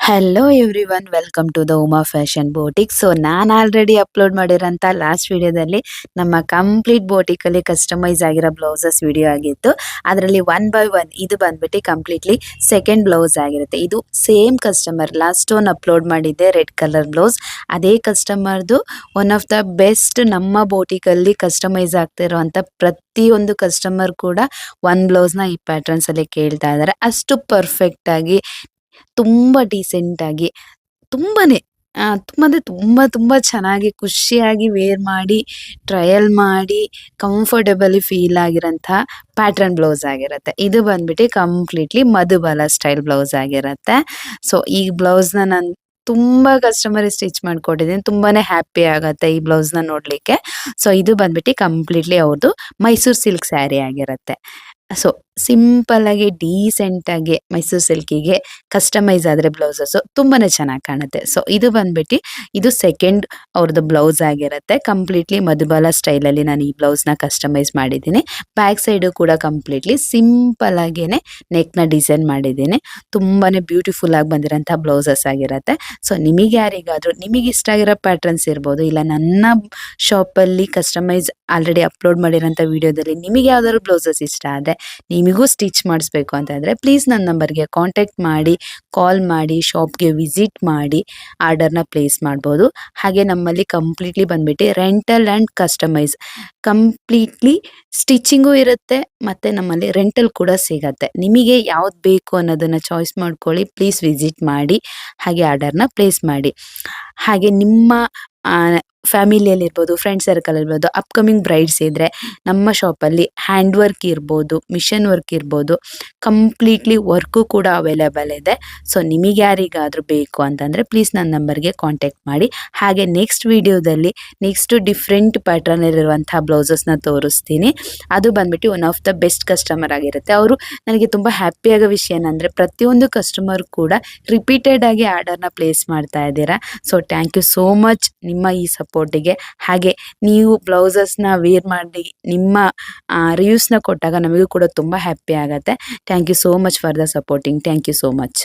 Hello everyone, welcome to the Uma fashion boutique. So ನಾನು already upload ಮಾಡಿರೋಂಥ last ವಿಡಿಯೋದಲ್ಲಿ ನಮ್ಮ ಕಂಪ್ಲೀಟ್ ಬೋಟಿಕಲ್ಲಿ ಕಸ್ಟಮೈಸ್ ಆಗಿರೋ ಬ್ಲೌಸಸ್ ವಿಡಿಯೋ ಆಗಿತ್ತು. ಅದರಲ್ಲಿ 1 by 1 ಇದು ಬಂದ್ಬಿಟ್ಟು ಕಂಪ್ಲೀಟ್ಲಿ ಸೆಕೆಂಡ್ ಬ್ಲೌಸ್ ಆಗಿರುತ್ತೆ. ಇದು same customer last one upload ಮಾಡಿದ್ದೆ ರೆಡ್ ಕಲರ್ ಬ್ಲೌಸ್. ಅದೇ ಕಸ್ಟಮರ್ದು ಒನ್ ಆಫ್ ದ ಬೆಸ್ಟ್ ನಮ್ಮ ಬೋಟಿಕಲ್ಲಿ ಕಸ್ಟಮೈಸ್ ಆಗ್ತಿರೋಂಥ ಪ್ರತಿಯೊಂದು ಕಸ್ಟಮರ್ ಕೂಡ ಒಂದು ಬ್ಲೌಸ್ನ ಈ ಪ್ಯಾಟರ್ನ್ಸಲ್ಲಿ ಕೇಳ್ತಾ ಇದ್ದಾರೆ. ಅಷ್ಟು ಪರ್ಫೆಕ್ಟಾಗಿ, ತುಂಬ ಡೀಸೆಂಟಾಗಿ, ತುಂಬಾನೇ ತುಂಬ ಚೆನ್ನಾಗಿ ಖುಷಿಯಾಗಿ ವೇರ್ ಮಾಡಿ, ಟ್ರಯಲ್ ಮಾಡಿ, ಕಂಫರ್ಟಬಲಿ ಫೀಲ್ ಆಗಿರೋಂಥ ಪ್ಯಾಟರ್ನ್ ಬ್ಲೌಸ್ ಆಗಿರುತ್ತೆ. ಇದು ಬಂದ್ಬಿಟ್ಟು ಕಂಪ್ಲೀಟ್ಲಿ ಮಧುಬಾಲ ಸ್ಟೈಲ್ ಬ್ಲೌಸ್ ಆಗಿರುತ್ತೆ. ಸೊ ಈ ಬ್ಲೌಸ್ನ ನಾನು ತುಂಬ ಕಸ್ಟಮರಿಗೆ ಸ್ಟಿಚ್ ಮಾಡಿಕೊಟ್ಟಿದ್ದೀನಿ. ತುಂಬಾನೇ ಹ್ಯಾಪಿ ಆಗುತ್ತೆ ಈ ಬ್ಲೌಸ್ನ ನೋಡಲಿಕ್ಕೆ. ಸೊ ಇದು ಬಂದ್ಬಿಟ್ಟು ಕಂಪ್ಲೀಟ್ಲಿ ಅವ್ರದ್ದು ಮೈಸೂರು ಸಿಲ್ಕ್ ಸ್ಯಾರಿ ಆಗಿರುತ್ತೆ. ಸೊ ಸಿಂಪಲ್ ಆಗಿ ಡೀಸೆಂಟ್ ಆಗಿ ಮೈಸೂರು ಸಿಲ್ಕಿಗೆ ಕಸ್ಟಮೈಸ್ ಆದರೆ ಬ್ಲೌಸಸ್ ತುಂಬಾನೇ ಚೆನ್ನಾಗಿ ಕಾಣುತ್ತೆ. ಸೊ ಇದು ಬಂದ್ಬಿಟ್ಟು ಇದು ಸೆಕೆಂಡ್ ಅವ್ರದ್ದು ಬ್ಲೌಸ್ ಆಗಿರುತ್ತೆ. ಕಂಪ್ಲೀಟ್ಲಿ ಮಧುಬಾಲ ಸ್ಟೈಲಲ್ಲಿ ನಾನು ಈ ಬ್ಲೌಸ್ನ ಕಸ್ಟಮೈಸ್ ಮಾಡಿದ್ದೀನಿ. ಬ್ಯಾಕ್ ಸೈಡು ಕೂಡ ಕಂಪ್ಲೀಟ್ಲಿ ಸಿಂಪಲ್ ಆಗೇನೆ ನೆಕ್ನ ಡಿಸೈನ್ ಮಾಡಿದ್ದೀನಿ. ತುಂಬಾನೇ ಬ್ಯೂಟಿಫುಲ್ ಆಗಿ ಬಂದಿರೋಂಥ ಬ್ಲೌಸಸ್ ಆಗಿರುತ್ತೆ. ಸೊ ನಿಮಗೆ ಯಾರಿಗಾದರೂ ನಿಮಗೆ ಇಷ್ಟ ಆಗಿರೋ ಪ್ಯಾಟರ್ನ್ಸ್ ಇರ್ಬೋದು, ಇಲ್ಲ ನನ್ನ ಶಾಪಲ್ಲಿ ಕಸ್ಟಮೈಸ್ ಆಲ್ರೆಡಿ ಅಪ್ಲೋಡ್ ಮಾಡಿರೋಂಥ ವಿಡಿಯೋದಲ್ಲಿ ನಿಮಗೆ ಯಾವ್ದಾದ್ರು ಬ್ಲೌಸಸ್ ಇಷ್ಟ ಆದರೆ, ನಿಮಗೂ ಸ್ಟಿಚ್ ಮಾಡಿಸ್ಬೇಕು ಅಂತಂದರೆ ಪ್ಲೀಸ್ ನನ್ನ ನಂಬರ್ಗೆ ಕಾಂಟ್ಯಾಕ್ಟ್ ಮಾಡಿ, ಕಾಲ್ ಮಾಡಿ, ಶಾಪ್ಗೆ ವಿಸಿಟ್ ಮಾಡಿ ಆರ್ಡರ್ನ ಪ್ಲೇಸ್ ಮಾಡ್ಬೋದು. ಹಾಗೆ ನಮ್ಮಲ್ಲಿ ಕಂಪ್ಲೀಟ್ಲಿ ಬಂದ್ಬಿಟ್ಟು rental and customise completely stitching ಇರುತ್ತೆ, ಮತ್ತು ನಮ್ಮಲ್ಲಿ ರೆಂಟಲ್ ಕೂಡ ಸಿಗತ್ತೆ. ನಿಮಗೆ ಯಾವ್ದು ಬೇಕು ಅನ್ನೋದನ್ನು ಚಾಯ್ಸ್ ಮಾಡ್ಕೊಳ್ಳಿ. ಪ್ಲೀಸ್ ವಿಸಿಟ್ ಮಾಡಿ, ಹಾಗೆ ಆರ್ಡರ್ನ ಪ್ಲೇಸ್ ಮಾಡಿ. ಹಾಗೆ ನಿಮ್ಮ ಫ್ಯಾಮಿಲಿಯಲ್ಲಿರ್ಬೋದು, ಫ್ರೆಂಡ್ ಸರ್ಕಲ್ ಇರ್ಬೋದು, ಅಪ್ಕಮಿಂಗ್ ಬ್ರೈಡ್ಸ್ ಇದ್ದರೆ ನಮ್ಮ ಶಾಪಲ್ಲಿ ಹ್ಯಾಂಡ್ ವರ್ಕ್ ಇರ್ಬೋದು, ಮಿಷನ್ ವರ್ಕ್ ಇರ್ಬೋದು, ಕಂಪ್ಲೀಟ್ಲಿ ವರ್ಕು ಕೂಡ ಅವೈಲೇಬಲ್ ಇದೆ. ಸೊ ನಿಮಗೆ ಯಾರಿಗಾದರೂ ಬೇಕು ಅಂತಂದರೆ ಪ್ಲೀಸ್ ನನ್ನ ನಂಬರ್ಗೆ ಕಾಂಟ್ಯಾಕ್ಟ್ ಮಾಡಿ. ಹಾಗೆ ನೆಕ್ಸ್ಟ್ ವಿಡಿಯೋದಲ್ಲಿ ನೆಕ್ಸ್ಟು ಡಿಫ್ರೆಂಟ್ ಪ್ಯಾಟ್ರನಲ್ಲಿರುವಂಥ ಬ್ಲೌಸಸ್ನ ತೋರಿಸ್ತೀನಿ. ಅದು ಬಂದ್ಬಿಟ್ಟು one of the best customer ಆಗಿರುತ್ತೆ. ಅವರು ನನಗೆ ತುಂಬ ಹ್ಯಾಪಿಯಾಗೋ ವಿಷಯ ಏನಂದರೆ ಪ್ರತಿಯೊಂದು ಕಸ್ಟಮರ್ ಕೂಡ ರಿಪೀಟೆಡ್ ಆಗಿ ಆರ್ಡರ್ನ ಪ್ಲೇಸ್ ಮಾಡ್ತಾ ಇದ್ದೀರಾ. So thank you so much ನಿಮ್ಮ ಈ ಸಪೋರ್ಟಿಗೆ. ಹಾಗೆ ನೀವು ಬ್ಲೌಸಸ್ನ ವೇರ್ ಮಾಡಿ ನಿಮ್ಮ ರಿವ್ಯೂಸ್ನ ಕೊಟ್ಟಾಗ ನಮಗೂ ಕೂಡ ತುಂಬ ಹ್ಯಾಪಿ ಆಗುತ್ತೆ. Thank you so much for the supporting. Thank you so much.